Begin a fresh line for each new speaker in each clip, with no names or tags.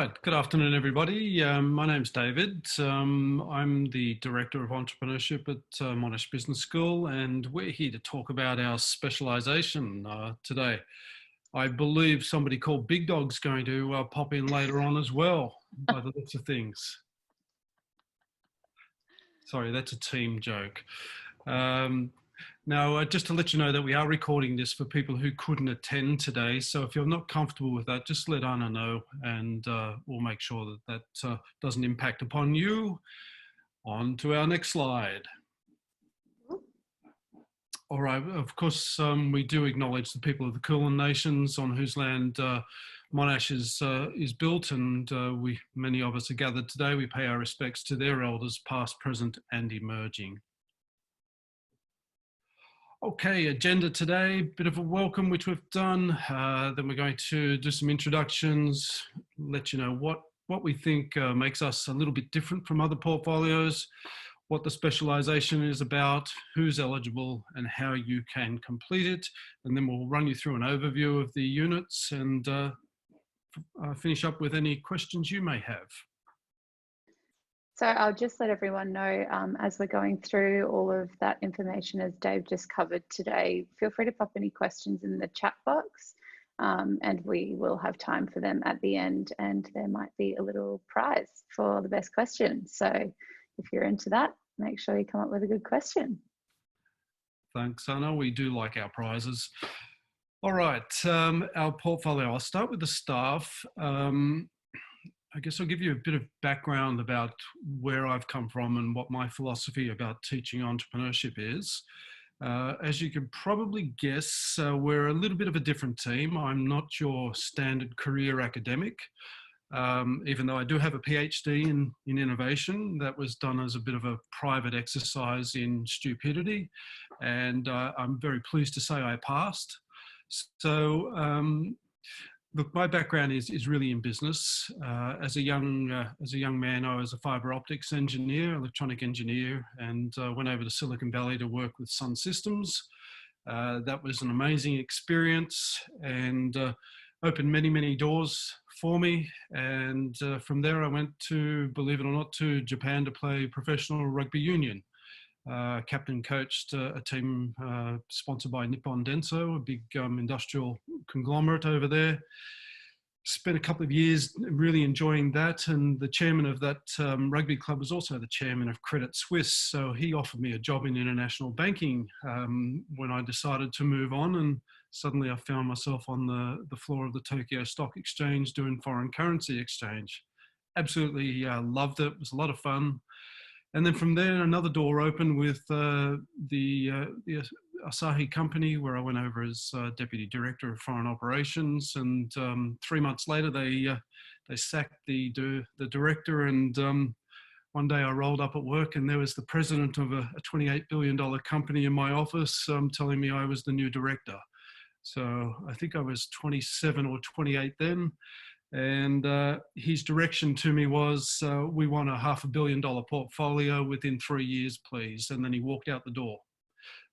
right, good afternoon, everybody. My name's David. I'm the Director of Entrepreneurship at Monash Business School, and we're here to talk about our specialisation today. I believe somebody called Big Dog's going to pop in later on as well, by the looks of things. Sorry, that's a team joke. Now, just to let you know that we are recording this for people who couldn't attend today. So if you're not comfortable with that, just let Anna know and we'll make sure that that doesn't impact upon you. On to our next slide. All right, of course, we do acknowledge the people of the Kulin Nations on whose land Monash is built, and many of us are gathered today. We pay our respects to their elders, past, present, and emerging. Okay, agenda today, bit of a welcome, which we've done. Then we're going to do some introductions, let you know what we think makes us a little bit different from other portfolios, what the specialisation is about, who's eligible, and how you can complete it. And then we'll run you through an overview of the units and finish up with any questions you may have.
So I'll just let everyone know as we're going through all of that information as Dave just covered today, feel free to pop any questions in the chat box and we will have time for them at the end, and there might be a little prize for the best question. So if you're into that, make sure you come up with a good question.
Thanks, Anna. We do like our prizes. All right, our portfolio. I'll start with the staff. I guess I'll give you a bit of background about where I've come from and what my philosophy about teaching entrepreneurship is. As you can probably guess, we're a little bit of a different team. I'm not your standard career academic, even though I do have a PhD in innovation. That was done as a bit of a private exercise in stupidity, and I'm very pleased to say I passed. So, look, my background is really in business. As a young man, I was a fibre optics engineer, electronic engineer, and went over to Silicon Valley to work with Sun Systems. That was an amazing experience and opened many doors for me. And from there, I went to, believe it or not, to Japan to play professional rugby union. Captain coached a team sponsored by Nippon Denso, a big industrial conglomerate over there. Spent a couple of years really enjoying that, and the chairman of that rugby club was also the chairman of Credit Suisse, so he offered me a job in international banking when I decided to move on, and suddenly I found myself on the floor of the Tokyo Stock Exchange doing foreign currency exchange. Absolutely loved it. It was a lot of fun. And then from there, another door opened with the Asahi company, where I went over as Deputy Director of Foreign Operations. And 3 months later, they sacked the director. And one day I rolled up at work and there was the president of a $28 billion company in my office telling me I was the new director. So I think I was 27 or 28 then. And his direction to me was, we want a $500 million portfolio within 3 years, please. And then he walked out the door.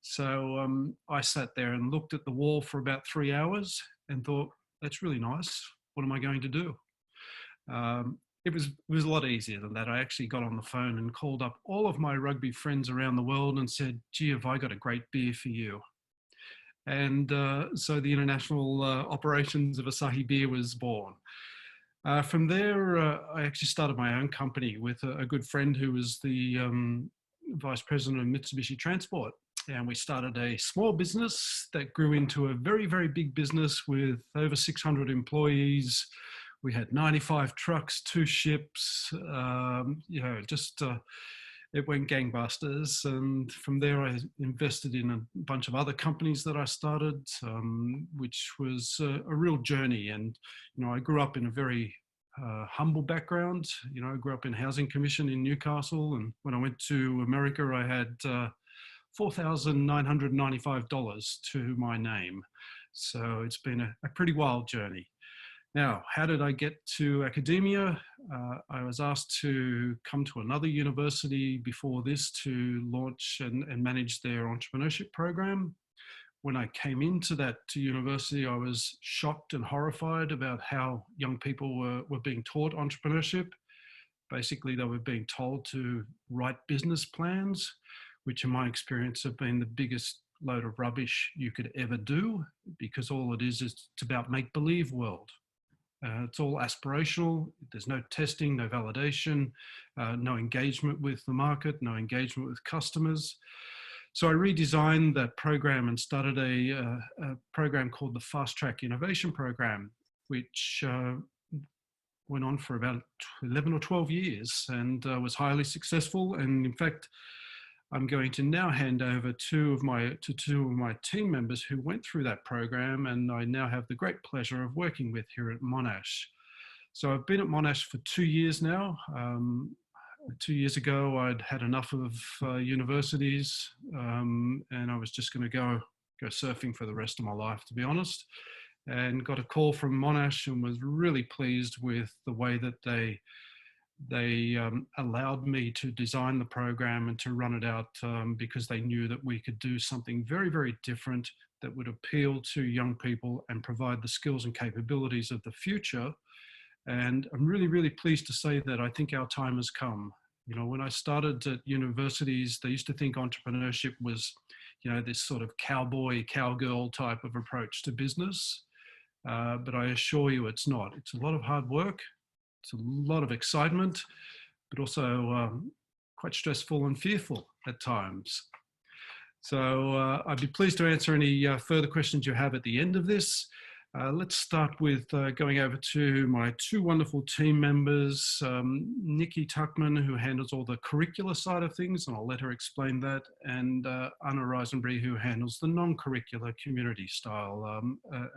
So I sat there and looked at the wall for about 3 hours and thought, that's really nice. What am I going to do? It was a lot easier than that. I actually got on the phone and called up all of my rugby friends around the world and said, gee, have I got a great beer for you? And so the international operations of Asahi Beer was born. From there, I actually started my own company with a good friend who was the vice president of Mitsubishi Transport. And we started a small business that grew into a very big business with over 600 employees. We had 95 trucks, 2 ships, it went gangbusters. And from there, I invested in a bunch of other companies that I started, which was a real journey. And, I grew up in a very humble background. I grew up in Housing Commission in Newcastle. And when I went to America, I had $4,995 to my name. So it's been a pretty wild journey. Now, how did I get to academia? I was asked to come to another university before this to launch and manage their entrepreneurship program. when I came into that to university, I was shocked and horrified about how young people were being taught entrepreneurship. Basically, they were being told to write business plans, which in my experience have been the biggest load of rubbish you could ever do, because all it is it's about make-believe world. It's all aspirational. There's no testing, no validation, no engagement with the market, no engagement with customers. So I redesigned that program and started a program called the Fast Track Innovation Program, which went on for about 11 or 12 years and was highly successful. And in fact, I'm going to now hand over two of my team members who went through that program, and I now have the great pleasure of working with here at Monash. So I've been at Monash for 2 years now. 2 years ago, I'd had enough of universities, and I was just going to go surfing for the rest of my life, to be honest. And got a call from Monash and was really pleased with the way that they allowed me to design the program and to run it out, because they knew that we could do something very, very different that would appeal to young people and provide the skills and capabilities of the future. And I'm really, really pleased to say that I think our time has come. You know, when I started at universities, they used to think entrepreneurship was, you know, this sort of cowboy, cowgirl type of approach to business. But I assure you it's not. It's a lot of hard work. It's a lot of excitement, but also quite stressful and fearful at times. So I'd be pleased to answer any further questions you have at the end of this. Let's start with going over to my two wonderful team members, Nikki Tuckman, who handles all the curricular side of things, and I'll let her explain that, and Anna Reisenbury, who handles the non-curricular community style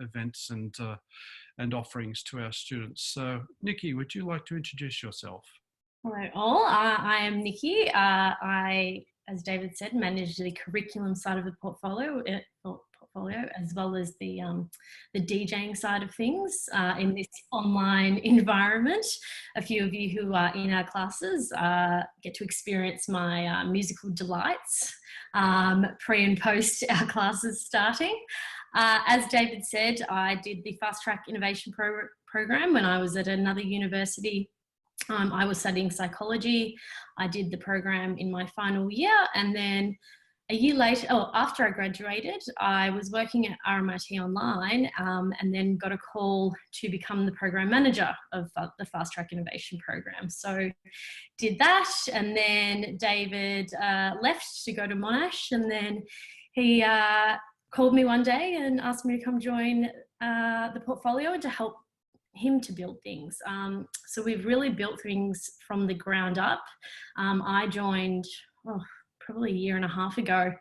events and offerings to our students. So Nikki, would you like to introduce yourself?
Hello all, I am Nikki. I, as David said, manage the curriculum side of the portfolio as well as the DJing side of things in this online environment. A few of you who are in our classes get to experience my musical delights pre and post our classes starting. As David said, I did the Fast Track Innovation Program when I was at another university. I was studying psychology. I did the program in my final year, and then a year later, after I graduated, I was working at RMIT Online, and then got a call to become the program manager of the Fast Track Innovation Program. So did that, and then David left to go to Monash, and then he called me one day and asked me to come join the portfolio and to help him to build things. So we've really built things from the ground up. I joined probably a year and a half ago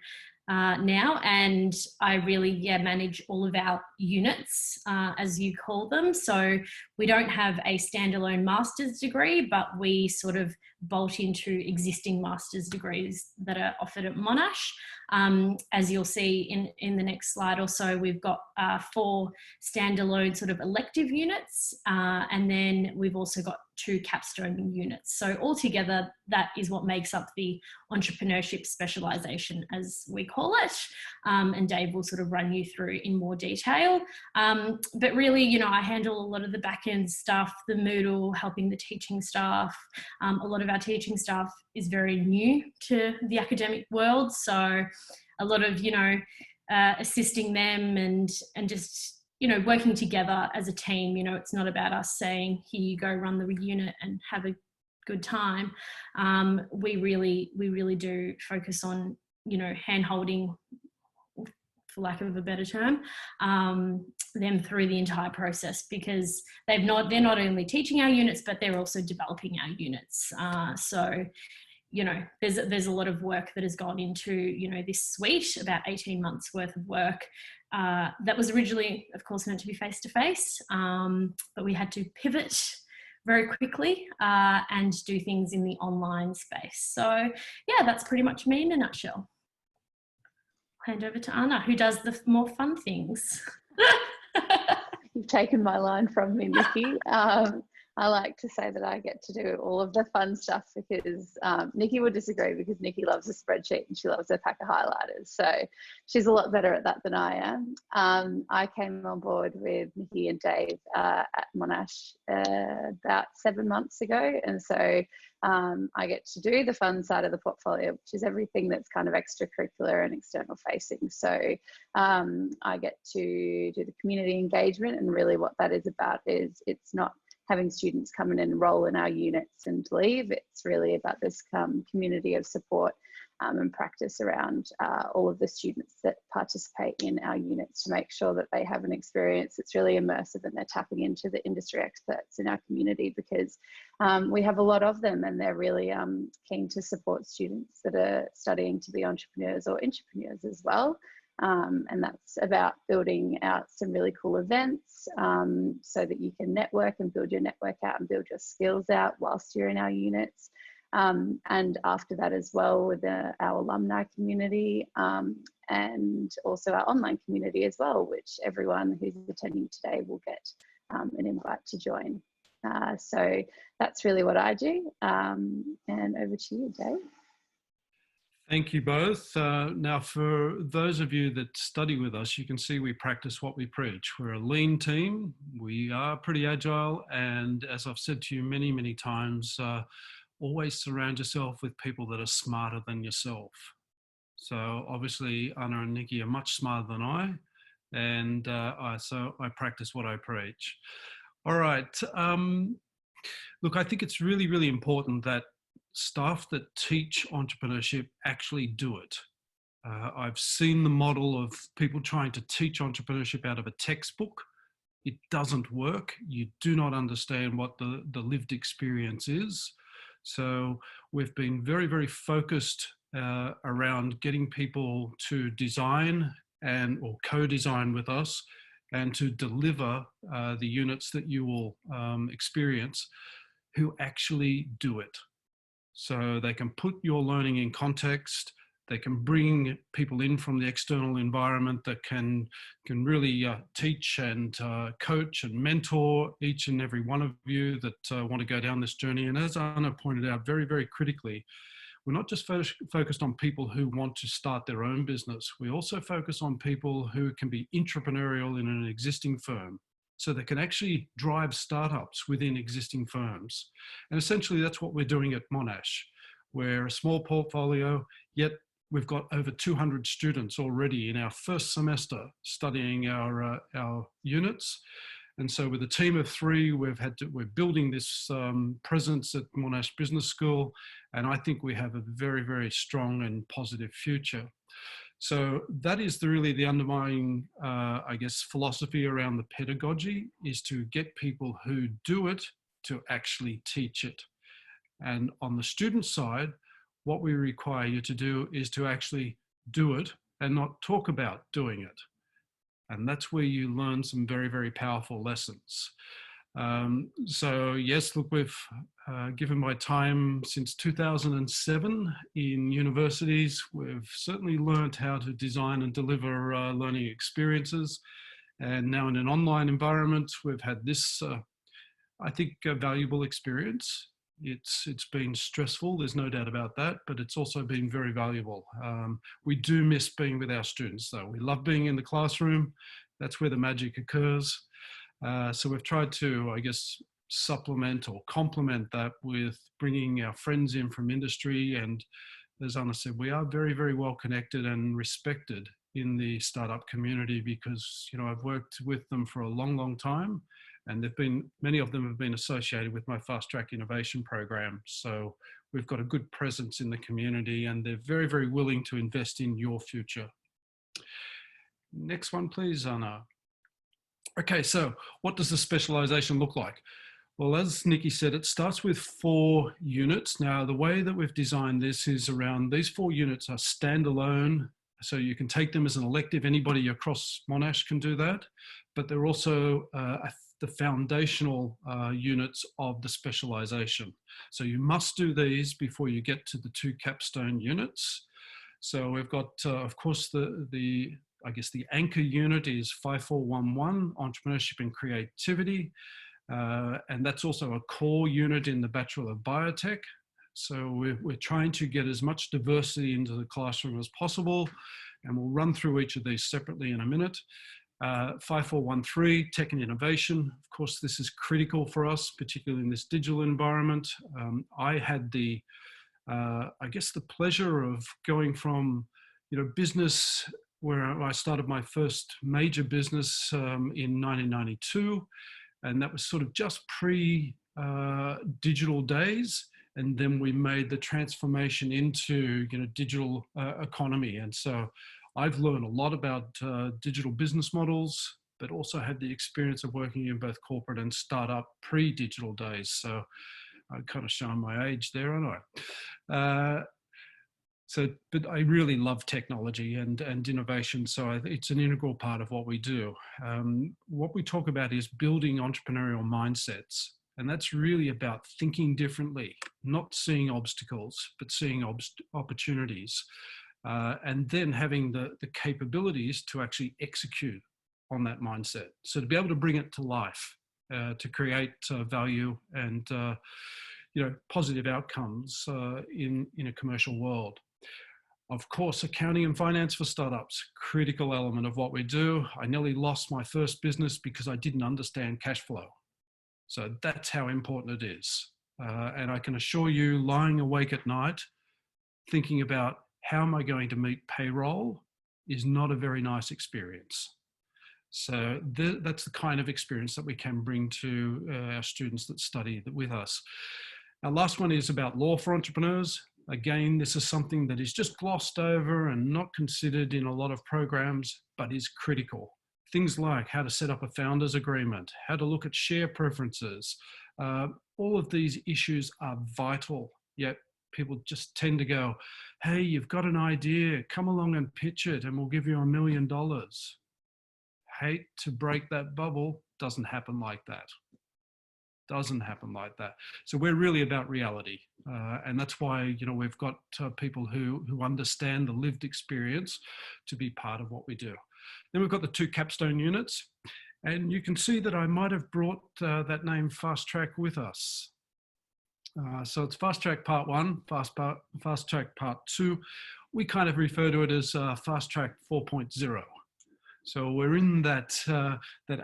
now, and I really manage all of our units, as you call them. So we don't have a standalone master's degree, but we sort of bolt into existing master's degrees that are offered at Monash. As you'll see in the next slide also, we've got 4 standalone sort of elective units, and then we've also got 2 capstone units. So altogether, that is what makes up the entrepreneurship specialisation, as we call it. And Dave will sort of run you through in more detail. But really, you know, I handle a lot of the back end stuff, the Moodle, helping the teaching staff. A lot of our teaching staff is very new to the academic world. So a lot of, you know, assisting them and just, you know, working together as a team. You know, it's not about us saying, here you go, run the unit and have a good time. We really do focus on, you know, hand-holding, for lack of a better term, them through the entire process, because they're not only teaching our units, but they're also developing our units. So, you know, there's a lot of work that has gone into, you know, this suite, about 18 months worth of work. That was originally, of course, meant to be face-to-face, but we had to pivot very quickly and do things in the online space. So yeah, that's pretty much me in a nutshell. Hand over to Anna, who does the more fun things.
You've taken my line from me, Nikki. I'm I like to say that I get to do all of the fun stuff because Nikki would disagree, because Nikki loves a spreadsheet and she loves a pack of highlighters. So she's a lot better at that than I am. I came on board with Nikki and Dave at Monash about 7 months ago. And so I get to do the fun side of the portfolio, which is everything that's kind of extracurricular and external facing. So I get to do the community engagement, and really what that is about is it's not having students come in and enroll in our units and leave. It's really about this community of support and practice around all of the students that participate in our units to make sure that they have an experience that's really immersive and they're tapping into the industry experts in our community, because we have a lot of them and they're really keen to support students that are studying to be entrepreneurs or intrapreneurs as well. And that's about building out some really cool events so that you can network and build your network out and build your skills out whilst you're in our units. And after that as well, with our alumni community and also our online community as well, which everyone who's attending today will get an invite to join. So that's really what I do. And over to you, Dave.
Thank you both. Now, for those of you that study with us, you can see we practice what we preach. We're a lean team. We are pretty agile. And as I've said to you many, many times, always surround yourself with people that are smarter than yourself. So obviously, Anna and Nikki are much smarter than I. And so I practice what I preach. All right. Look, I think it's really, really important that staff that teach entrepreneurship actually do it. I've seen the model of people trying to teach entrepreneurship out of a textbook. It doesn't work. You do not understand what the lived experience is. So we've been very, very focused around getting people to design or co-design with us and to deliver the units that you will experience, who actually do it. So they can put your learning in context. They can bring people in from the external environment that can really teach and coach and mentor each and every one of you that want to go down this journey. And as Anna pointed out very, very critically, we're not just focused on people who want to start their own business. We also focus on people who can be entrepreneurial in an existing firm, so they can actually drive startups within existing firms. And essentially that's what we're doing at Monash. We're a small portfolio, yet we've got over 200 students already in our first semester studying our units. And so with a team of 3, we're building this presence at Monash Business School. And I think we have a very, very strong and positive future. So that is really the underlying, I guess, philosophy around the pedagogy, is to get people who do it to actually teach it. And on the student side, what we require you to do is to actually do it and not talk about doing it. And that's where you learn some very, very powerful lessons. So yes, look, we've given my time since 2007 in universities. We've certainly learned how to design and deliver learning experiences. And now in an online environment, we've had this, I think, a valuable experience. It's been stressful, there's no doubt about that, but it's also been very valuable. We do miss being with our students though. We love being in the classroom. That's where the magic occurs. So we've tried to, I guess, supplement or complement that with bringing our friends in from industry. And as Anna said, we are very, very well connected and respected in the startup community because, you know, I've worked with them for a long, long time. And many of them have been associated with my Fast Track Innovation program. So we've got a good presence in the community and they're very, very willing to invest in your future. Next one, please, Anna. Okay, so what does the specialisation look like? Well, as Nikki said, it starts with 4 units. Now, the way that we've designed this is around these 4 units are standalone. So you can take them as an elective. Anybody across Monash can do that. But they're also the foundational units of the specialisation. So you must do these before you get to the 2 capstone units. So we've got, of course, I guess the anchor unit is 5411, Entrepreneurship and Creativity. And that's also a core unit in the Bachelor of Biotech. So we're trying to get as much diversity into the classroom as possible, and we'll run through each of these separately in a minute. 5413, tech and innovation. Of course, this is critical for us, particularly in this digital environment. I had the, I guess, the pleasure of going from, business, where I started my first major business in 1992, and that was sort of just pre-digital days. And then we made the transformation into, digital economy. And so I've learned a lot about digital business models, but also had the experience of working in both corporate and startup pre-digital days. So I'm kind of showing my age there, aren't I? But I really love technology and innovation. So it's an integral part of what we do. What we talk about is building entrepreneurial mindsets. And that's really about thinking differently, not seeing obstacles, but seeing opportunities. And then having the capabilities to actually execute on that mindset. So to be able to bring it to life, to create value and positive outcomes in a commercial world. Of course, accounting and finance for startups, critical element of what we do. I nearly lost my first business because I didn't understand cash flow. So that's how important it is. And I can assure you, lying awake at night, thinking about how am I going to meet payroll is not a very nice experience. So that's the kind of experience that we can bring to our students that study with us. Our last one is about law for entrepreneurs. Again, this is something that is just glossed over and not considered in a lot of programs, but is critical. Things like how to set up a founder's agreement, how to look at share preferences. All of these issues are vital, yet people just tend to go, hey, you've got an idea, come along and pitch it and we'll give you $1 million. Hate to break that bubble, doesn't happen like that. Doesn't happen like that. So we're really about reality. And that's why, we've got people who understand the lived experience to be part of what we do. Then we've got the 2 capstone units. And you can see that I might have brought that name Fast Track with us. So it's Fast Track Part 1, Fast Track Part 2. We kind of refer to it as Fast Track 4.0. So we're in that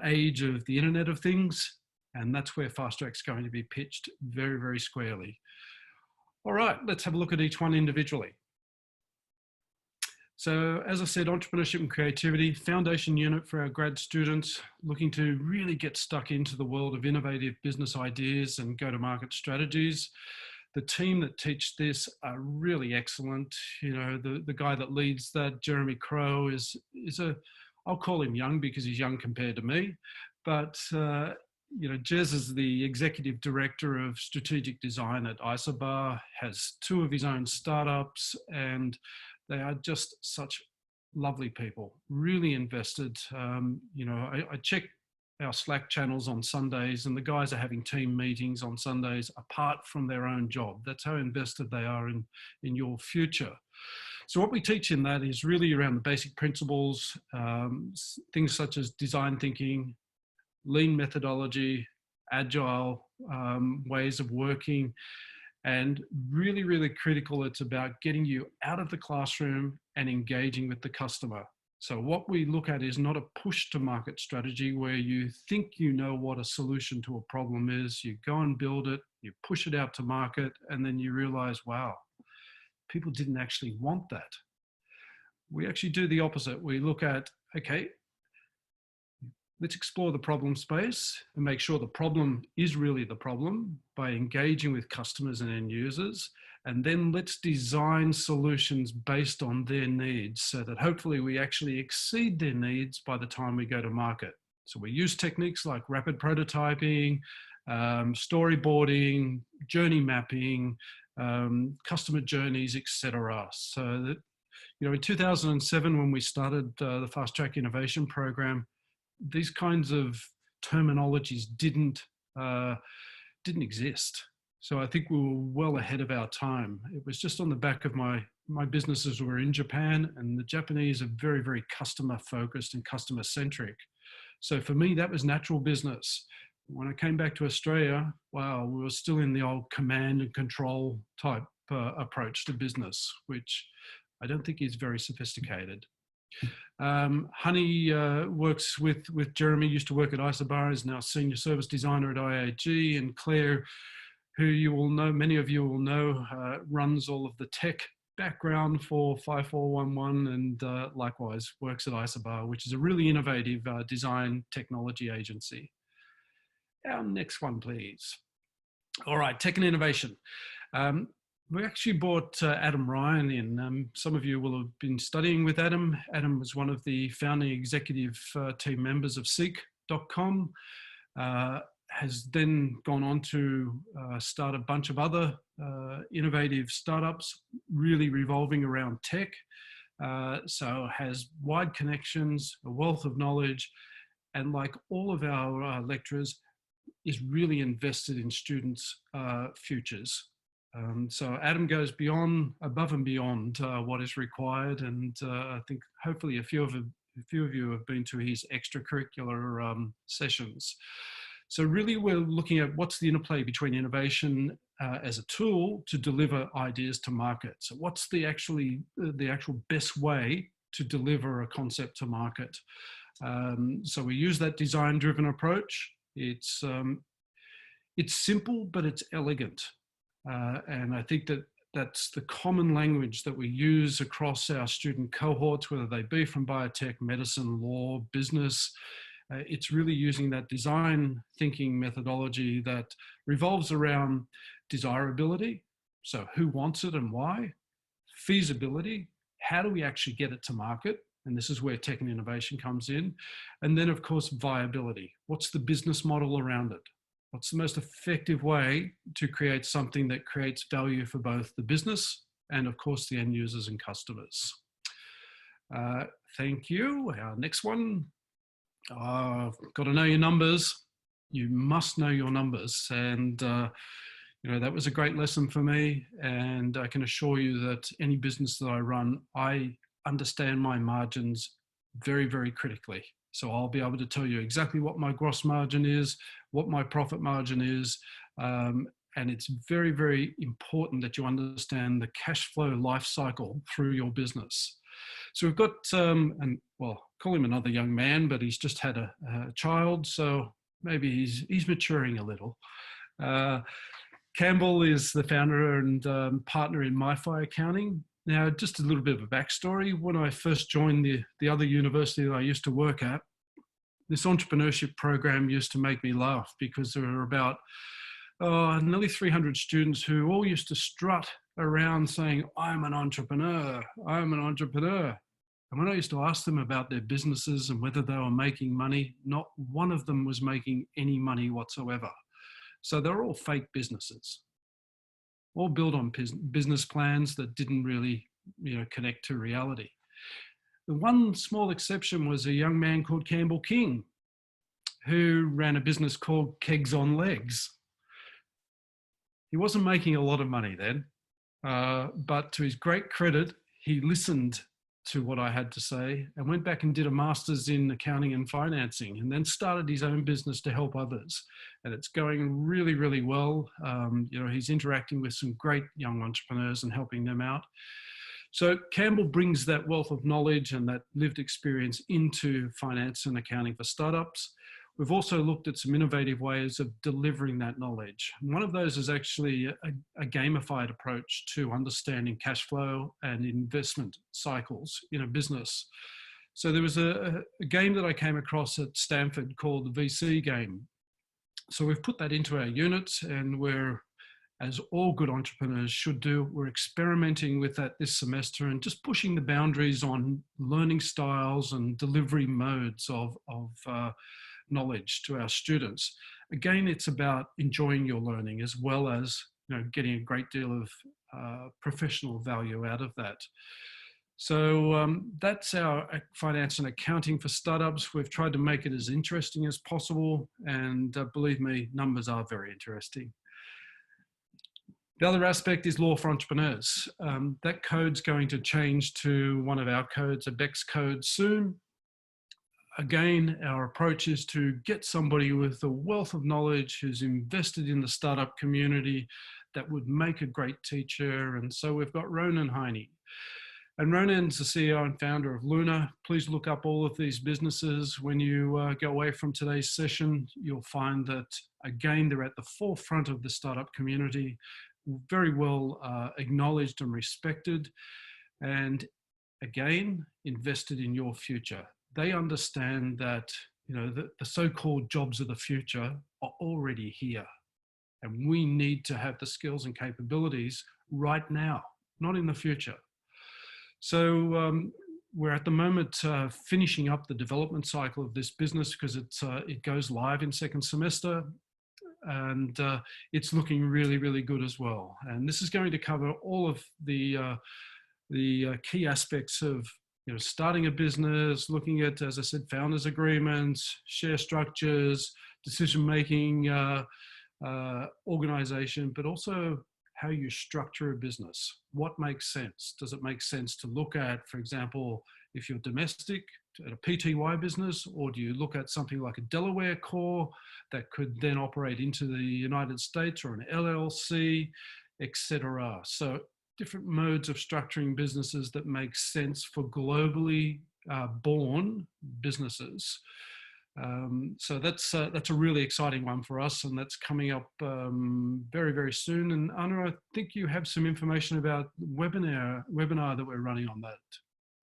age of the Internet of Things, and that's where Fast Track's going to be pitched very, very squarely. All right, let's have a look at each one individually. So as I said, entrepreneurship and creativity, foundation unit for our grad students looking to really get stuck into the world of innovative business ideas and go-to-market strategies. The team that teach this are really excellent. The guy that leads that, Jeremy Crow, is I'll call him young because he's young compared to me, but Jez is the executive director of strategic design at Isobar, has 2 of his own startups, and they are just such lovely people, really invested. I check our Slack channels on Sundays and the guys are having team meetings on Sundays apart from their own job. That's how invested they are in your future. So what we teach in that is really around the basic principles, things such as design thinking, lean methodology, agile ways of working, and really, really critical. It's about getting you out of the classroom and engaging with the customer. So what we look at is not a push to market strategy where you think you know what a solution to a problem is, you go and build it, you push it out to market, and then you realize, wow, people didn't actually want that. We actually do the opposite. We look at, okay, let's explore the problem space and make sure the problem is really the problem by engaging with customers and end users. And then let's design solutions based on their needs so that hopefully we actually exceed their needs by the time we go to market. So we use techniques like rapid prototyping, storyboarding, journey mapping, customer journeys, etc. So that, in 2007, when we started the Fast Track Innovation Program, these kinds of terminologies didn't exist. So I think we were well ahead of our time. It was just on the back of my businesses were in Japan, and the Japanese are very, very customer focused and customer centric. So for me, that was natural business. When I came back to Australia, wow, we were still in the old command and control type approach to business, which I don't think is very sophisticated. Honey works with Jeremy, used to work at Isobar, is now senior service designer at IAG, and Claire, who you will know, many of you will know, runs all of the tech background for 5411 and likewise works at Isobar, which is a really innovative design technology agency. Our next one, please. All right, tech and innovation. We actually brought Adam Ryan in. Some of you will have been studying with Adam. Adam was one of the founding executive team members of Seek.com, has then gone on to start a bunch of other innovative startups, really revolving around tech. So has wide connections, a wealth of knowledge, and like all of our lecturers, is really invested in students' futures. So Adam goes above and beyond what is required, and I think hopefully a few of you have been to his extracurricular sessions. So really we're looking at what's the interplay between innovation as a tool to deliver ideas to market. So what's the actual best way to deliver a concept to market? So we use that design-driven approach. It's simple, but it's elegant. And I think that's the common language that we use across our student cohorts, whether they be from biotech, medicine, law, business. It's really using that design thinking methodology that revolves around desirability. So who wants it and why? Feasibility. How do we actually get it to market? And this is where tech and innovation comes in. And then of course, viability. What's the business model around it? What's the most effective way to create something that creates value for both the business and of course the end users and customers? Thank you. Our next one. Got to know your numbers. You must know your numbers. And you know, that was a great lesson for me. And I can assure you that any business that I run, I understand my margins very, very critically. So I'll be able to tell you exactly what my gross margin is, what my profit margin is. And it's very, very important that you understand the cash flow life cycle through your business. So we've got, and well, call him another young man, but he's just had a child. So maybe he's maturing a little. Campbell is the founder and partner in MyFi Accounting. Now, just a little bit of a backstory. When I first joined the other university that I used to work at, this entrepreneurship program used to make me laugh because there were about nearly 300 students who all used to strut around saying, I'm an entrepreneur, I'm an entrepreneur. And when I used to ask them about their businesses and whether they were making money, not one of them was making any money whatsoever. So they're all fake businesses, all built on business plans that didn't really, connect to reality. The one small exception was a young man called Campbell King, who ran a business called Kegs on Legs. He wasn't making a lot of money then, but to his great credit, he listened to what I had to say and went back and did a master's in accounting and financing, and then started his own business to help others. And it's going really, really well. He's interacting with some great young entrepreneurs and helping them out. So Campbell brings that wealth of knowledge and that lived experience into finance and accounting for startups. We've also looked at some innovative ways of delivering that knowledge. And one of those is actually a gamified approach to understanding cash flow and investment cycles in a business. So there was a game that I came across at Stanford called the VC game. So we've put that into our units, and we're, as all good entrepreneurs should do, we're experimenting with that this semester and just pushing the boundaries on learning styles and delivery modes of knowledge to our students. Again, it's about enjoying your learning as well as getting a great deal of professional value out of that. So that's our finance and accounting for startups. We've tried to make it as interesting as possible, and believe me, numbers are very interesting. The other aspect is law for entrepreneurs. That code's going to change to one of our codes, a BEX code, soon. again, our approach is to get somebody with a wealth of knowledge who's invested in the startup community that would make a great teacher. And so we've got Ronan Heine. And Ronan's the CEO and founder of Luna. Please look up all of these businesses. When you go away from today's session, you'll find that, again, they're at the forefront of the startup community, very well acknowledged and respected, and again, invested in your future. They understand that, you know, the so-called jobs of the future are already here. And we need to have the skills and capabilities right now, not in the future. So we're at the moment finishing up the development cycle of this business because it goes live in second semester, and it's looking really, really good as well. And this is going to cover all of the key aspects of, you know, starting a business, looking at, as I said, founders agreements, share structures, decision-making, organization, but also how you structure a business. What makes sense? Does it make sense to look at, for example, if you're domestic, at a PTY business, or do you look at something like a Delaware core that could then operate into the United States, or an LLC, etc. So different modes of structuring businesses that make sense for globally born businesses. So that's a really exciting one for us, and that's coming up very, very soon. And Anna, I think you have some information about the webinar that we're running on that.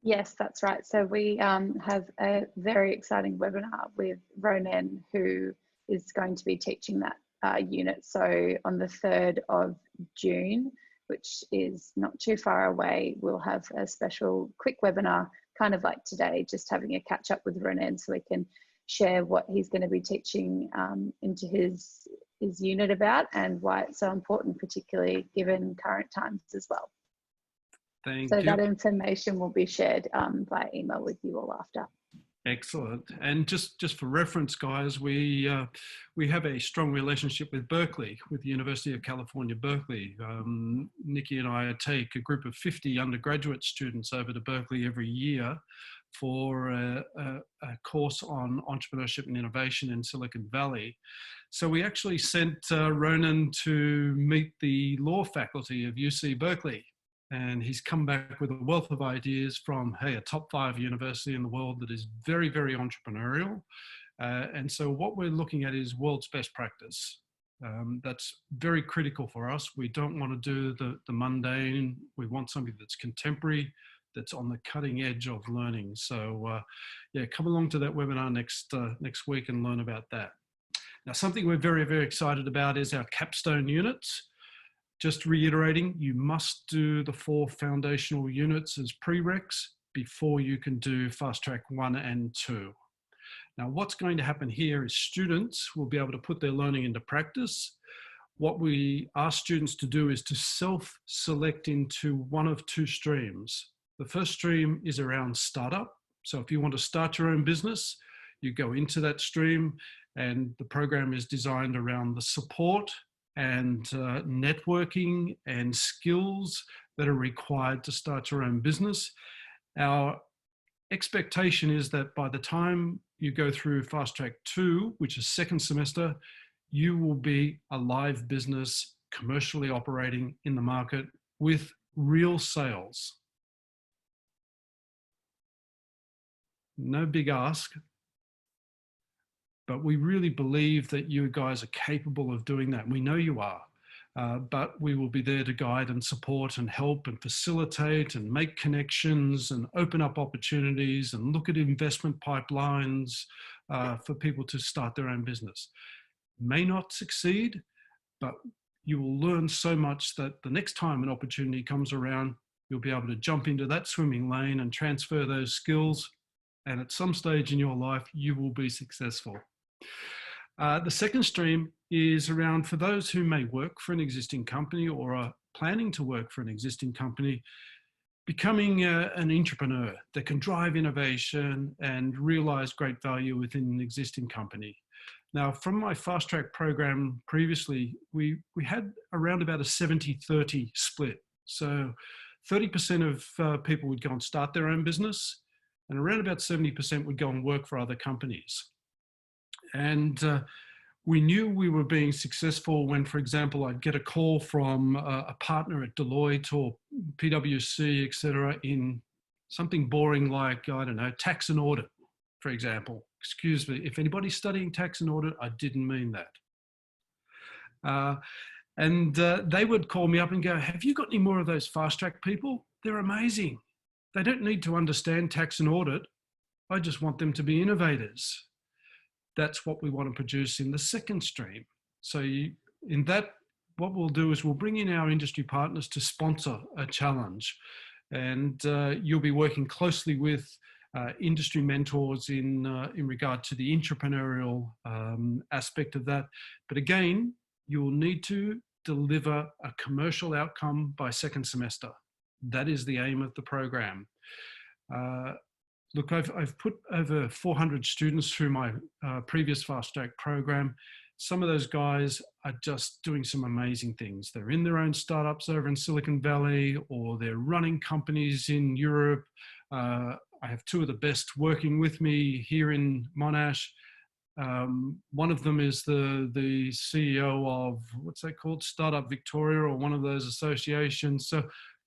Yes, that's right. So we have a very exciting webinar with Ronan, who is going to be teaching that unit. So on the 3rd of June, which is not too far away, we'll have a special quick webinar, kind of like today, just having a catch up with Ronan so we can share what he's going to be teaching into his unit about, and why it's so important, particularly given current times as well.
Thank you.
That information will be shared by email with you all after.
Excellent. And just for reference, guys, we have a strong relationship with Berkeley, with the University of California, Berkeley. Nikki and I take a group of 50 undergraduate students over to Berkeley every year for a course on entrepreneurship and innovation in Silicon Valley. So we actually sent Ronan to meet the law faculty of UC Berkeley. And he's come back with a wealth of ideas from, hey, a top 5 university in the world that is very, very entrepreneurial. And so what we're looking at is world's best practice. That's very critical for us. We don't want to do the mundane. We want something that's contemporary, that's on the cutting edge of learning. So yeah, come along to that webinar next week and learn about that. Now, something we're very, very excited about is our capstone units. Just reiterating, you must do the 4 foundational units as prereqs before you can do Fast Track 1 and 2. Now, what's going to happen here is students will be able to put their learning into practice. What we ask students to do is to self-select into one of 2 streams. The first stream is around startup. So if you want to start your own business, you go into that stream, and the program is designed around the support and networking and skills that are required to start your own business. Our expectation is that by the time you go through Fast Track 2, which is second semester, you will be a live business commercially operating in the market with real sales. No big ask, but we really believe that you guys are capable of doing that. We know you are, but we will be there to guide and support and help and facilitate and make connections and open up opportunities and look at investment pipelines for people to start their own business. May not succeed, but you will learn so much that the next time an opportunity comes around, you'll be able to jump into that swimming lane and transfer those skills. And at some stage in your life, you will be successful. The second stream is around for those who may work for an existing company or are planning to work for an existing company, becoming an entrepreneur that can drive innovation and realize great value within an existing company. Now, from my fast track program previously, we had around about a 70-30 split. So 30% of people would go and start their own business, and around about 70% would go and work for other companies. And we knew we were being successful when, for example, I'd get a call from a partner at Deloitte or PwC, etc., in something boring like, I don't know, tax and audit, for example. Excuse me, if anybody's studying tax and audit, I didn't mean that. And they would call me up and go, have you got any more of those fast track people? They're amazing. They don't need to understand tax and audit. I just want them to be innovators. That's what we want to produce in the second stream. So in that, what we'll do is we'll bring in our industry partners to sponsor a challenge. And you'll be working closely with industry mentors in regard to the entrepreneurial aspect of that. But again, you'll need to deliver a commercial outcome by second semester. That is the aim of the program. Look, I've put over 400 students through my previous fast track program. Some of those guys are just doing some amazing things. They're in their own startups over in Silicon Valley, or they're running companies in Europe. I have two of the best working with me here in Monash. One of them is the CEO of, what's that called? Startup Victoria, or one of those associations. So,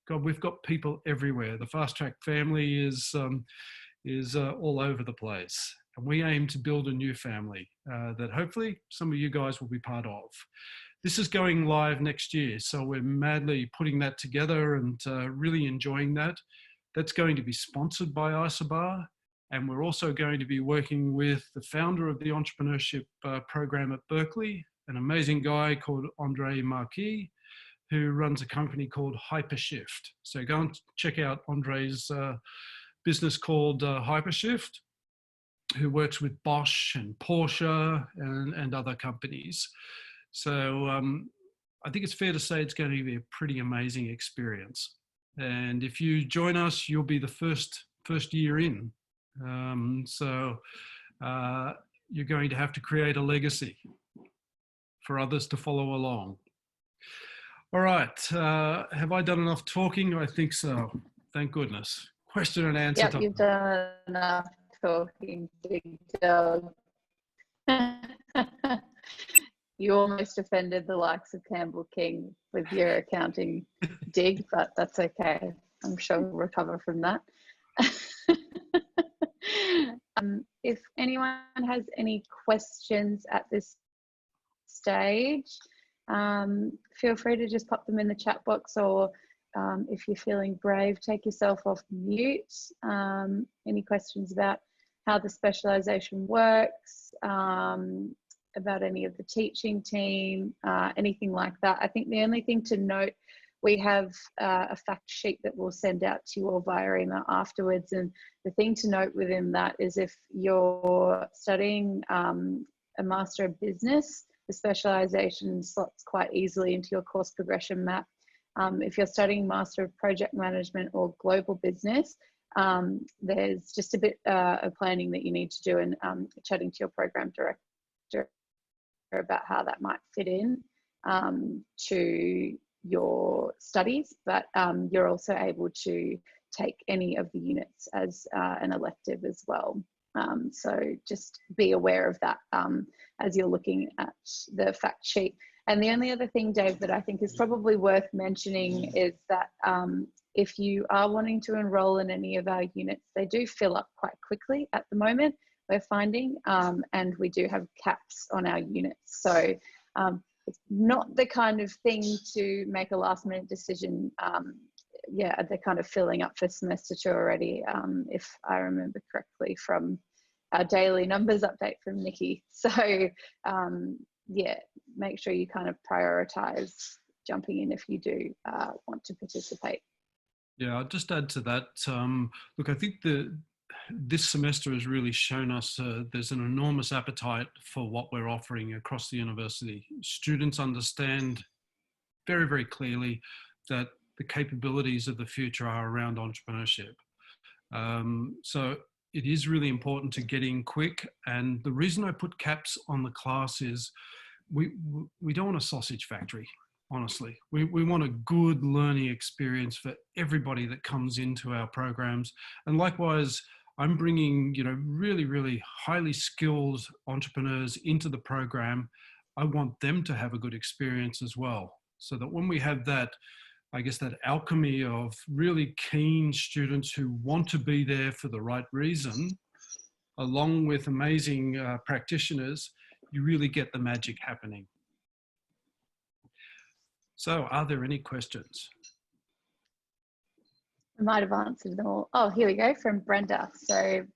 God, we've got people everywhere. The fast track family is all over the place. And we aim to build a new family that hopefully some of you guys will be part of. This is going live next year, so we're madly putting that together and really enjoying that. That's going to be sponsored by Isobar, and we're also going to be working with the founder of the Entrepreneurship program at Berkeley, an amazing guy called Andre Marquis, who runs a company called Hypershift. So go and check out Andre's business called Hypershift, who works with Bosch and Porsche and other companies. So I think it's fair to say it's going to be a pretty amazing experience. And if you join us, you'll be the first year in. So you're going to have to create a legacy for others to follow along. All right, have I done enough talking? I think so, thank goodness. Question and answer.
Yep, you've done enough talking, big dog. You almost offended the likes of Campbell King with your accounting dig, but that's okay. I'm sure we'll recover from that. If anyone has any questions at this stage, feel free to just pop them in the chat box, or if you're feeling brave, take yourself off mute. Any questions about how the specialisation works, about any of the teaching team, anything like that. I think the only thing to note, we have a fact sheet that we'll send out to you all via email afterwards. And the thing to note within that is if you're studying a Master of Business, the specialisation slots quite easily into your course progression map. If you're studying Master of Project Management or Global Business, there's just a bit of planning that you need to do, and chatting to your program director about how that might fit in to your studies. But you're also able to take any of the units as an elective as well. So just be aware of that as you're looking at the fact sheet. And the only other thing, Dave, that I think is probably worth mentioning is that if you are wanting to enroll in any of our units, they do fill up quite quickly at the moment, we're finding, and we do have caps on our units. So it's not the kind of thing to make a last minute decision. Yeah, they're kind of filling up for semester 2 already, if I remember correctly from our daily numbers update from Nikki. So yeah, make sure you kind of prioritize jumping in if you do want to participate.
Yeah, I'll just add to that. Look, I think this semester has really shown us there's an enormous appetite for what we're offering across the university. Students understand very, very clearly that the capabilities of the future are around entrepreneurship. So it is really important to get in quick. And the reason I put caps on the class is we don't want a sausage factory, honestly. We want a good learning experience for everybody that comes into our programs. And likewise, I'm bringing, really, really highly skilled entrepreneurs into the program. I want them to have a good experience as well. So that when we have that, I guess, that alchemy of really keen students who want to be there for the right reason, along with amazing practitioners, you really get the magic happening. So are there any questions?
I might have answered them all. Oh, here we go from Brenda. So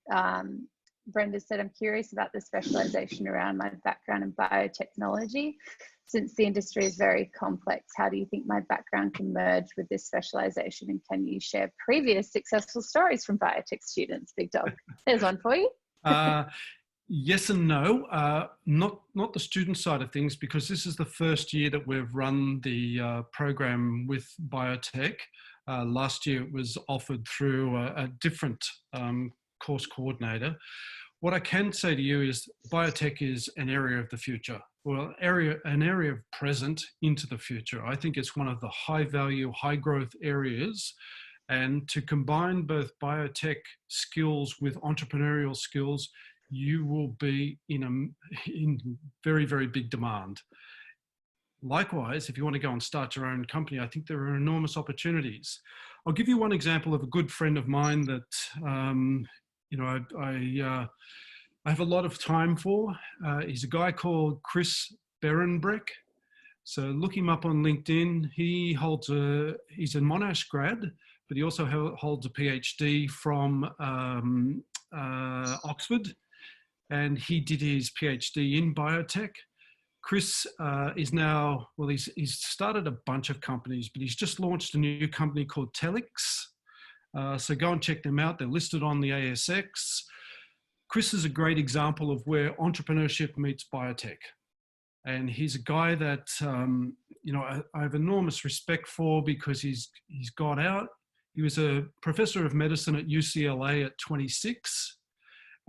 Brenda said, I'm curious about the specialisation around my background in biotechnology. Since the industry is very complex, how do you think my background can merge with this specialisation? And can you share previous successful stories from biotech students? Big dog. There's one for you.
Yes and no. Not the student side of things, because this is the first year that we've run the program with biotech. Last year it was offered through a different course coordinator. What I can say to you is biotech is an area of the future. Well, an area of present into the future. I think it's one of the high value, high growth areas. And to combine both biotech skills with entrepreneurial skills, you will be in very, very big demand. Likewise, if you want to go and start your own company, I think there are enormous opportunities. I'll give you one example of a good friend of mine that I have a lot of time for. He's a guy called Chris Berenbreck. So look him up on LinkedIn. He's a Monash grad, but he also holds a PhD from Oxford, and he did his PhD in biotech. Chris is now, well, he's started a bunch of companies, but he's just launched a new company called Telix. So go and check them out. They're listed on the ASX. Chris is a great example of where entrepreneurship meets biotech. And he's a guy that, I have enormous respect for, because he's got out. He was a professor of medicine at UCLA at 26,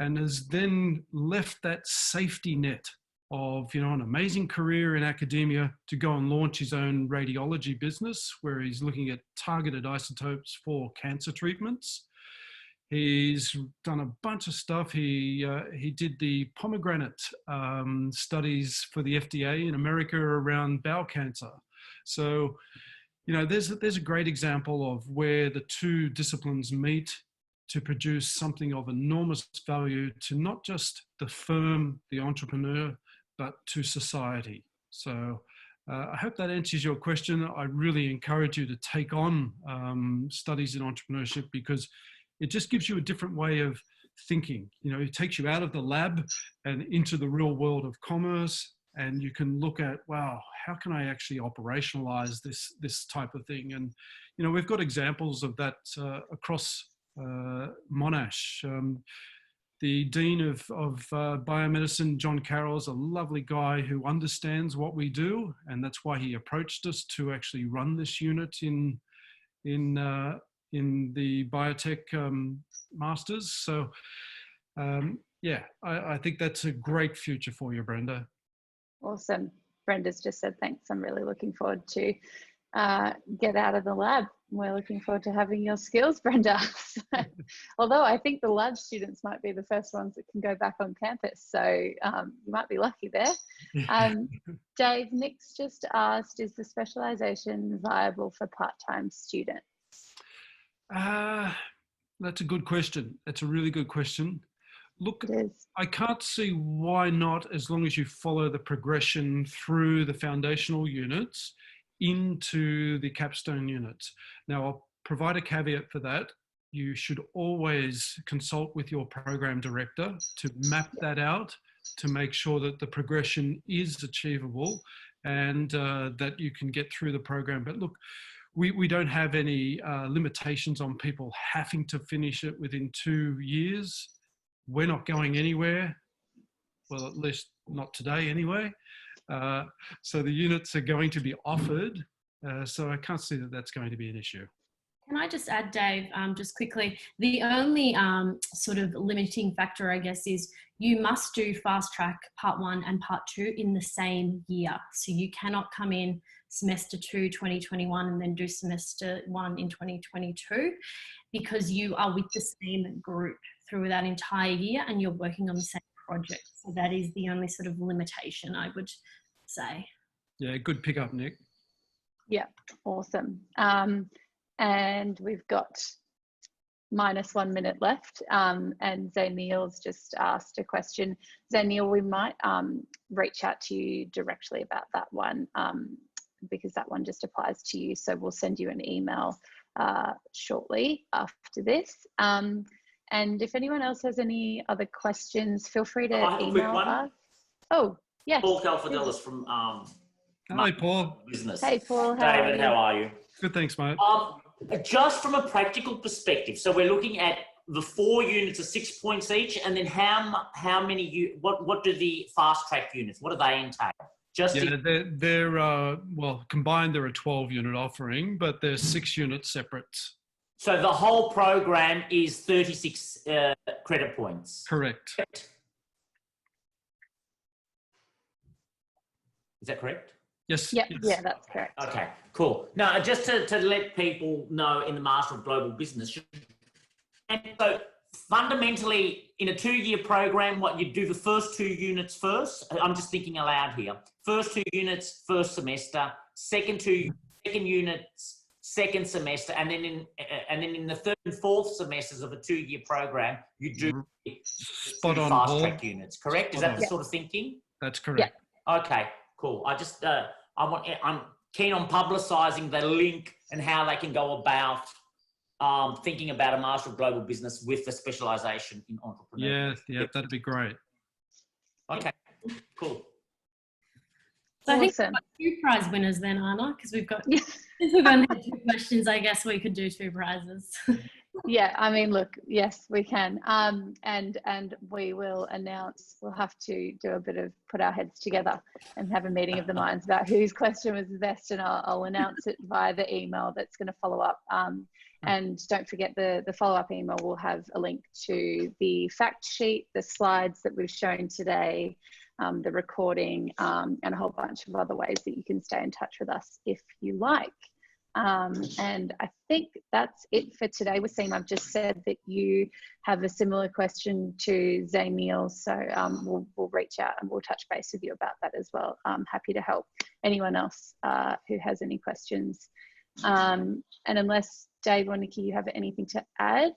and has then left that safety net of, an amazing career in academia to go and launch his own radiology business, where he's looking at targeted isotopes for cancer treatments. He's done a bunch of stuff. He did the pomegranate studies for the FDA in America around bowel cancer. So, there's a great example of where the two disciplines meet to produce something of enormous value to not just the firm, the entrepreneur, but to society. So I hope that answers your question. I really encourage you to take on studies in entrepreneurship, because it just gives you a different way of thinking. It takes you out of the lab and into the real world of commerce, and you can look at, wow, how can I actually operationalize this type of thing? And, we've got examples of that across Monash. The Dean of Biomedicine, John Carroll, is a lovely guy who understands what we do, and that's why he approached us to actually run this unit in the biotech masters. So I think that's a great future for you, Brenda.
Awesome. Brenda's just said thanks. I'm really looking forward to get out of the lab. We're looking forward to having your skills, Brenda. Although I think the lab students might be the first ones that can go back on campus. So you might be lucky there. Dave, Nick's just asked, is the specialisation viable for part-time students?
That's a good question. That's a really good question. Look, I can't see why not, as long as you follow the progression through the foundational units into the capstone units. Now, I'll provide a caveat for that. You should always consult with your program director to map that out, to make sure that the progression is achievable and that you can get through the program. But look, we don't have any limitations on people having to finish it within 2 years. We're not going anywhere. Well, at least not today anyway. So the units are going to be offered. So I can't see that that's going to be an issue.
Can I just add, Dave, just quickly, the only sort of limiting factor, I guess, is you must do fast track part 1 and part 2 in the same year. So you cannot come in semester 2, 2021, and then do semester 1 in 2022, because you are with the same group through that entire year and you're working on the same project. So that is the only sort of limitation I would say.
Yeah, good pick up, Nick.
Yeah, awesome. And we've got -1 minute left. And Zainil's just asked a question. Zainil, we might reach out to you directly about that one because that one just applies to you. So we'll send you an email shortly after this. And if anyone else has any other questions, feel free to email us. Oh, yes.
Paul Calfadelis from
Hi, Paul.
Business.
Hey, Paul.
David, how are you?
Good, thanks, mate.
Just from a practical perspective, so we're looking at the 4 units of 6 points each, and then how many what do the fast track units? What do they entail? Just
they're well combined. They're a 12-unit offering, but they're 6 units separate.
So the whole program is 36 credit points.
Correct.
Is that correct?
Yes.
Yep.
Yes.
Yeah, that's correct.
Okay, cool. Now, just to let people know in the Master of Global Business, and so fundamentally in a 2-year program, what you do the first 2 units first. I'm just thinking aloud here. First 2 units, first semester. Second units, second semester, and then in the 3rd and 4th semesters of a 2-year program, you do
Spot on,
fast
Paul.
track units. Correct? Is that the sort of thinking?
That's correct.
Yeah.
Okay, cool. I'm keen on publicising the link and how they can go about thinking about a Master of Global Business with the specialisation in entrepreneurship.
Yeah, that'd be great.
Okay, cool.
So I think
Awesome.
we've got 2 prize winners then, Anna, because we've got, since we've only had 2 questions, I guess we could do 2 prizes.
Yeah, I mean, look, yes, we can. And we will announce, we'll have to do a bit of put our heads together and have a meeting of the minds about whose question was the best. And I'll announce it via the email that's going to follow up. And don't forget the follow-up email will have a link to the fact sheet, the slides that we've shown today, the recording, and a whole bunch of other ways that you can stay in touch with us if you like. And I think that's it for today. Wasim, I've just said that you have a similar question to Zainil, so we'll reach out and we'll touch base with you about that as well. I'm happy to help anyone else who has any questions. And unless Dave or Nikki, you have anything to add?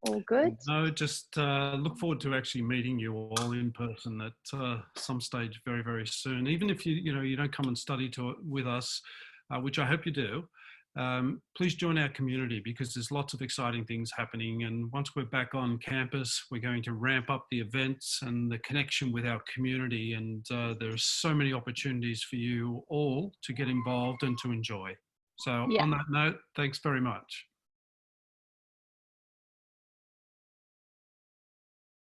All good?
No, just look forward to actually meeting you all in person at some stage very, very soon. Even if you don't come and study with us, which I hope you do, please join our community because there's lots of exciting things happening. And once we're back on campus, we're going to ramp up the events and the connection with our community. And there's so many opportunities for you all to get involved and to enjoy. So on that note, thanks very much.